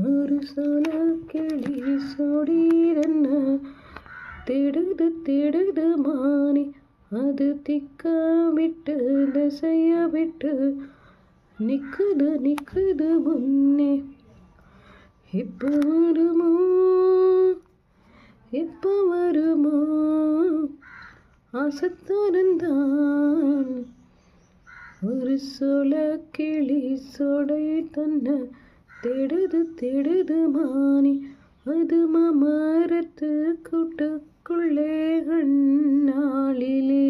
ஒரு சோல கிளி சொடீரென்ன தேடுது தேடுது மானி, அது திக்க விட்டு திசைய விட்டு நிக்குது நிக்குது முன்னே. இப்ப வருமோ இப்ப வருமோ ஆசத்தரந்தான். ஒரு சோல கிளி சொடை தன்ன தேடுது தேடுது மானி, அது மரத்து கூட்டுக்குள்ளே அந்நாளிலே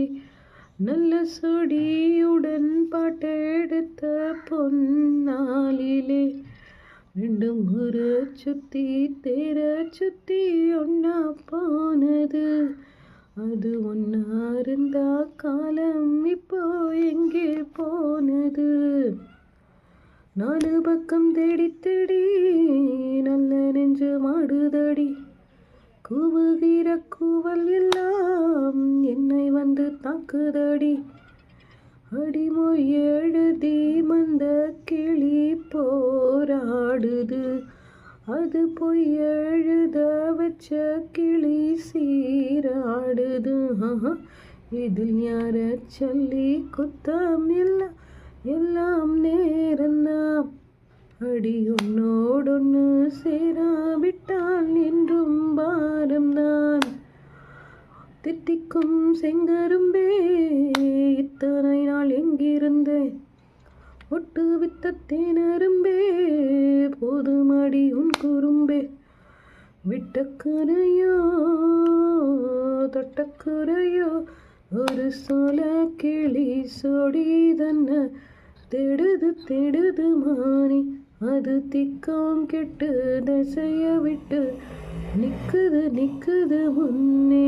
நல்ல சொடியுடன் பாட்டெடுத்த பொன்னாளிலே. ரெண்டும் ஒரு சுத்தி தேர சுத்தி ஒன்னா போனது, அது ஒன்னா இருந்தா காலம் இப்போ எங்கே போனது. நாலு பக்கம் தேடி தேடி நல்ல நெஞ்சு மாடுதடி, கூவுகிற கூவல் எல்லாம் என்னை வந்து தாக்குதடி. அடிமொய் எழுதி மந்த கிளி போராடுது, அது பொய் எழுத வச்ச கிளி சீராடுது. இதில் யார சொல்லி குத்தம் இல்லை, எல்லாம் நேரந்தான். அடி உன்னோடொன்னு சேராவிட்டால் என்றும் பாரம்தான். தித்திக்கும் செங்கரும்பே இத்தனை நாள் எங்கிருந்தேன், ஒட்டு வித்த தேனரும்பே போதுமடி உன் குறும்பே. விட்டக்குறையோ தொட்டக்குறையோ ஒரு சோல கிளி சொடி தன்ன தேடுது தேடுது மானி, அது திக்கம் கெட்டு திசைய விட்டு நிக்குது நிக்குது முன்னே.